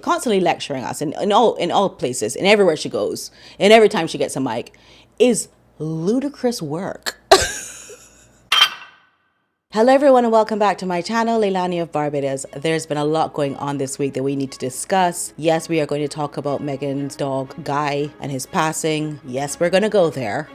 constantly lecturing us in all places, and everywhere she goes, and every time she gets a mic, is ludicrous work. Hello everyone and welcome back to my channel, Leilani of Barbados. There's been a lot going on this week that we need to discuss. Yes, we are going to talk about Meghan's dog, Guy, and his passing. Yes, we're going to go there.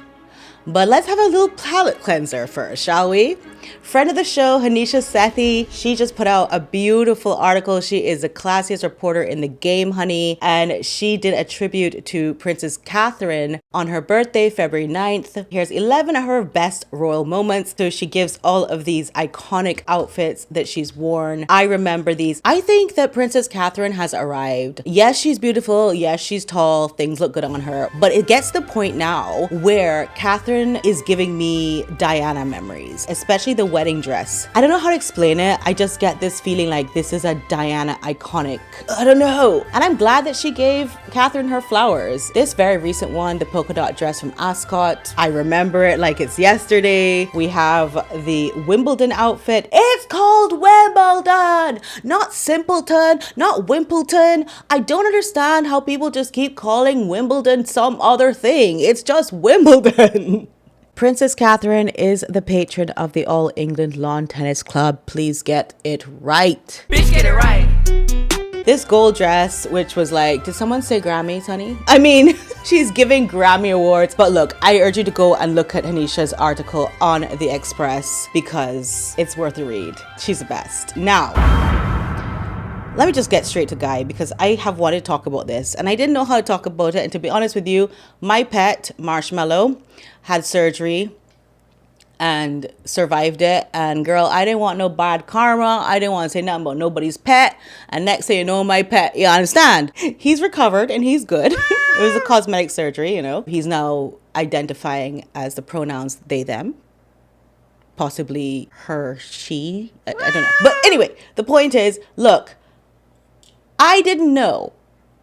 But let's have a little palate cleanser first, shall we? Friend of the show, Hanisha Sethi, she just put out a beautiful article. She is the classiest reporter in the game, honey. And she did a tribute to Princess Catherine on her birthday, February 9th. Here's 11 of her best royal moments. So she gives all of these iconic outfits that she's worn. I remember these. I think that Princess Catherine has arrived. Yes, she's beautiful. Yes, she's tall. Things look good on her. But it gets to the point now where Catherine is giving me Diana memories, especially the wedding dress. I don't know how to explain it. I just get this feeling like this is a Diana iconic. I don't know. And I'm glad that she gave Catherine her flowers. This very recent one, the polka dot dress from Ascot, I remember it like it's yesterday. We have the Wimbledon outfit. It's called Wimbledon, not Simpleton, not Wimbledon. I don't understand how people just keep calling Wimbledon some other thing. It's just Wimbledon. Princess Catherine is the patron of the All England Lawn Tennis Club. Please get it right. Bitch, get it right. This gold dress, which was like, did someone say Grammys, honey? I mean, she's giving Grammy awards. But look, I urge you to go and look at Hanisha's article on The Express because it's worth a read. She's the best. Now, let me just get straight to Guy because I have wanted to talk about this and I didn't know how to talk about it. And to be honest with you, my pet, Marshmallow, had surgery and survived it. And girl, I didn't want no bad karma. I didn't want to say nothing about nobody's pet. And next thing you know, my pet, you understand? He's recovered and he's good. It was a cosmetic surgery, you know. He's now identifying as the pronouns they, them. Possibly her, she. I don't know. But anyway, the point is, look, I didn't know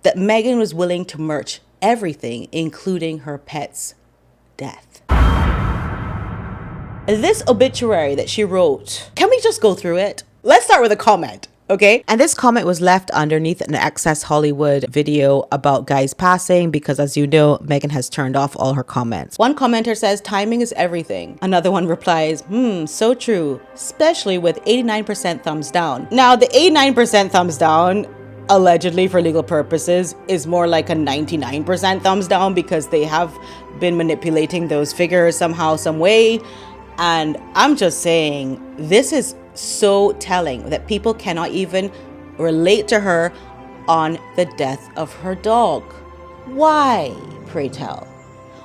that Meghan was willing to merch everything, including her pet's death. This obituary that she wrote, can we just go through it? Let's start with a comment, okay? And this comment was left underneath an Access Hollywood video about Guy's passing because, as you know, Meghan has turned off all her comments. One commenter says, timing is everything. Another one replies, so true, especially with 89% thumbs down. Now, the 89% thumbs down, allegedly for legal purposes, is more like a 99% thumbs down because they have been manipulating those figures somehow, some way. And I'm just saying, this is so telling that people cannot even relate to her on the death of her dog. Why, pray tell?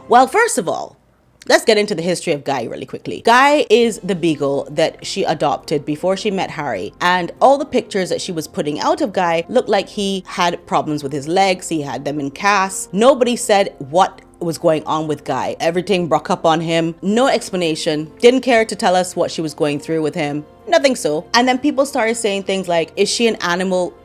Well, first of all, let's get into the history of Guy really quickly. Guy is the beagle that she adopted before she met Harry. And all the pictures that she was putting out of Guy looked like he had problems with his legs. He had them in casts. Nobody said what was going on with Guy. Everything broke up on him. No explanation. Didn't care to tell us what she was going through with him. Nothing so. And then people started saying things like, is she an animal?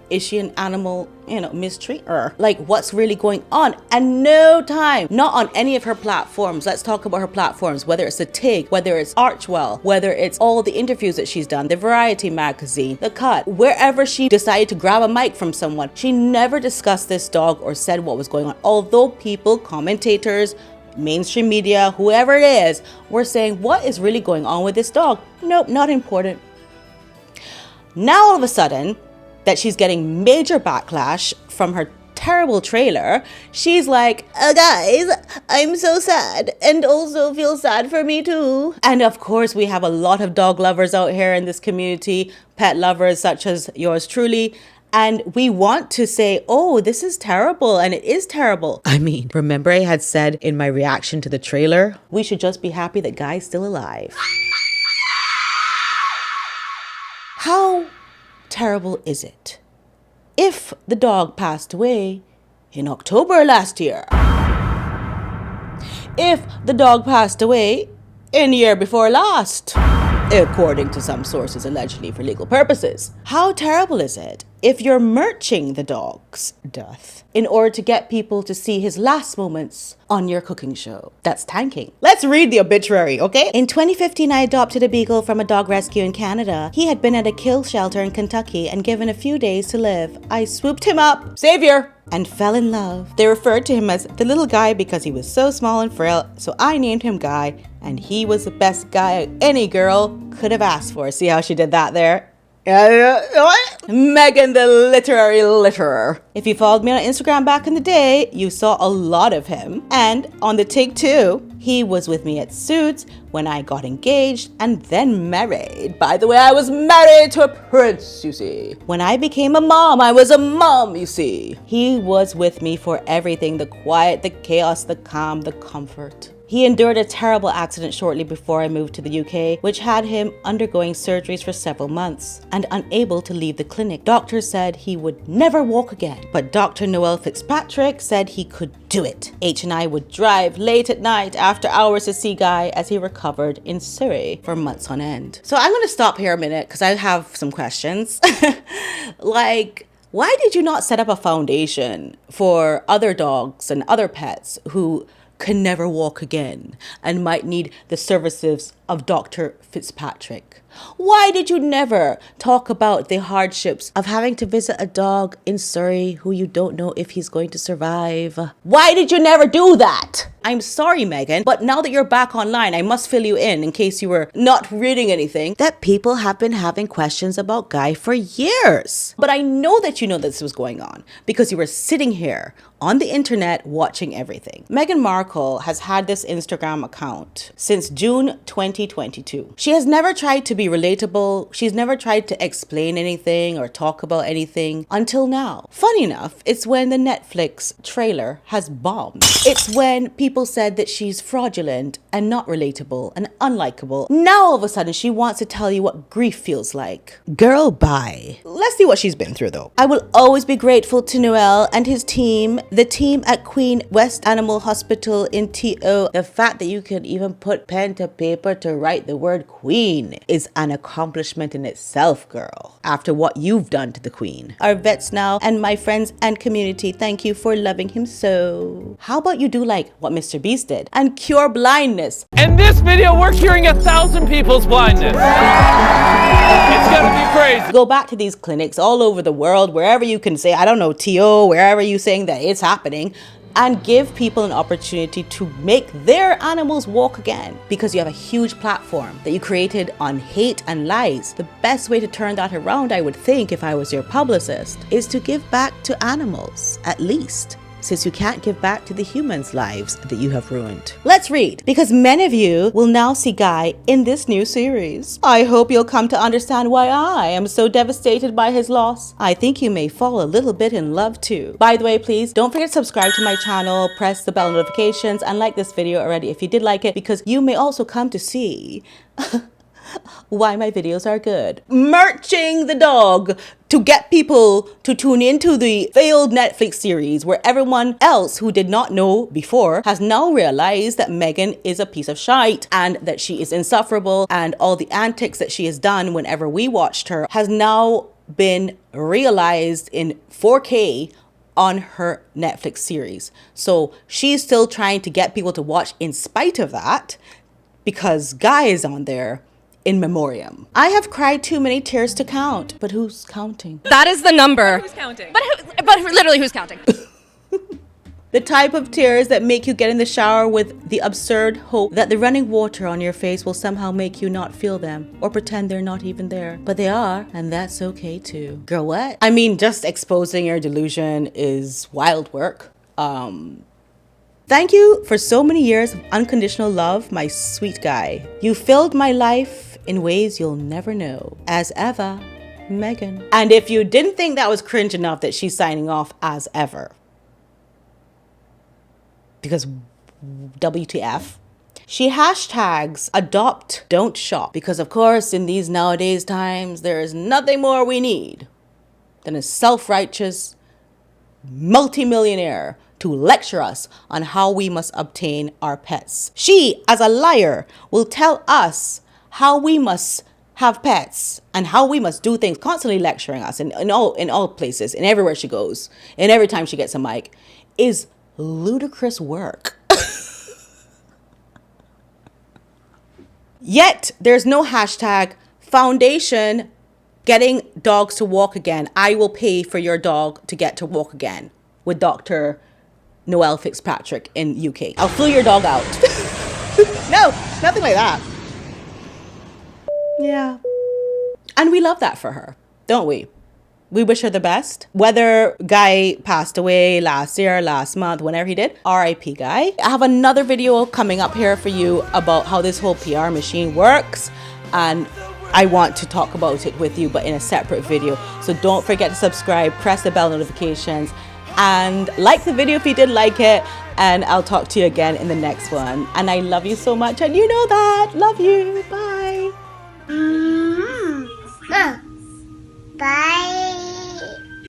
Is she an animal, mistreat her? Like, what's really going on? And no time, not on any of her platforms. Let's talk about her platforms, whether it's the TIG, whether it's Archwell, whether it's all the interviews that she's done, the Variety magazine, The Cut, wherever she decided to grab a mic from someone. She never discussed this dog or said what was going on. Although people, commentators, mainstream media, whoever it is, were saying, what is really going on with this dog? Nope, not important. Now all of a sudden, that she's getting major backlash from her terrible trailer, she's like, guys, I'm so sad and also feel sad for me too. And of course, we have a lot of dog lovers out here in this community, pet lovers such as yours truly. And we want to say, oh, this is terrible. And it is terrible. I mean, remember I had said in my reaction to the trailer, we should just be happy that Guy's still alive. How terrible is it if the dog passed away in October last year? If the dog passed away in the year before last, according to some sources allegedly for legal purposes? How terrible is it if you're merching the dog's death in order to get people to see his last moments on your cooking show. That's tanking. Let's read the obituary, okay? In 2015, I adopted a beagle from a dog rescue in Canada. He had been at a kill shelter in Kentucky and given a few days to live. I swooped him up, savior, and fell in love. They referred to him as the little guy because he was so small and frail, so I named him Guy, and he was the best guy any girl could have asked for. See how she did that there? Meghan the literary litterer. If you followed me on Instagram back in the day, you saw a lot of him. And on the Take Two, he was with me at Suits when I got engaged and then married. By the way, I was married to a prince, you see. When I became a mom, I was a mom, you see. He was with me for everything, the quiet, the chaos, the calm, the comfort. He endured a terrible accident shortly before I moved to the UK, which had him undergoing surgeries for several months and unable to leave the clinic. Doctors said he would never walk again, but Dr. Noel Fitzpatrick said he could do it. H and I would drive late at night after hours to see Guy as he recovered in Surrey for months on end. So I'm going to stop here a minute because I have some questions. Like, why did you not set up a foundation for other dogs and other pets who can never walk again and might need the services of Dr. Fitzpatrick? Why did you never talk about the hardships of having to visit a dog in Surrey who you don't know if he's going to survive? Why did you never do that? I'm sorry, Meghan, but now that you're back online, I must fill you in case you were not reading anything, that people have been having questions about Guy for years. But I know that you know this was going on because you were sitting here on the internet watching everything. Meghan Markle has had this Instagram account since June 2022. She has never tried to be relatable. She's never tried to explain anything or talk about anything until now. Funny enough, it's when the Netflix trailer has bombed. It's when people said that she's fraudulent and not relatable and unlikable. Now all of a sudden she wants to tell you what grief feels like. Girl, bye. Let's see what she's been through though. I will always be grateful to Noel and his team, the team at Queen West Animal Hospital in TO. The fact that you can even put pen to paper to write the word queen is an accomplishment in itself, girl. After what you've done to the queen. Our vets now and my friends and community, thank you for loving him so. How about you do like what Mr. Beast did and cure blindness? In this video, we're curing 1,000 people's blindness. It's gonna be crazy. Go back to these clinics all over the world, wherever you can say, I don't know, TO, wherever you saying that it's happening, and give people an opportunity to make their animals walk again, because you have a huge platform that you created on hate and lies. The best way to turn that around, I would think, if I was your publicist, is to give back to animals, at least, since you can't give back to the humans' lives that you have ruined. Let's read, because many of you will now see Guy in this new series. I hope you'll come to understand why I am so devastated by his loss. I think you may fall a little bit in love too. By the way, please don't forget to subscribe to my channel, press the bell notifications, and like this video already if you did like it, because you may also come to see why my videos are good. Merching the dog to get people to tune into the failed Netflix series where everyone else who did not know before has now realized that Meghan is a piece of shite and that she is insufferable, and all the antics that she has done whenever we watched her has now been realized in 4K on her Netflix series. So she's still trying to get people to watch in spite of that, because Guy is on there in memoriam. I have cried too many tears to count, but who's counting? That is the number. Who's counting? But literally, who's counting? The type of tears that make you get in the shower with the absurd hope that the running water on your face will somehow make you not feel them or pretend they're not even there. But they are, and that's okay too. Girl, what? I mean, just exposing your delusion is wild work. Thank you for so many years of unconditional love, my sweet Guy. You filled my life in ways you'll never know. As ever, Meghan. And if you didn't think that was cringe enough that she's signing off as ever, because WTF, she hashtags adopt, don't shop. Because of course, in these nowadays times, there is nothing more we need than a self-righteous multimillionaire to lecture us on how we must obtain our pets. She, as a liar, will tell us how we must have pets and how we must do things, constantly lecturing us in all places, and everywhere she goes, and every time she gets a mic, is ludicrous work. Yet there's no hashtag foundation getting dogs to walk again. I will pay for your dog to get to walk again with Dr. Noel Fitzpatrick in UK. I'll flew your dog out. No, nothing like that. Yeah. And we love that for her, don't we? We wish her the best. Whether Guy passed away last year, last month, whenever he did, RIP Guy. I have another video coming up here for you about how this whole PR machine works. And I want to talk about it with you, but in a separate video. So don't forget to subscribe, press the bell notifications, and like the video if you did like it. And I'll talk to you again in the next one. And I love you so much, and you know that. Love you. Bye.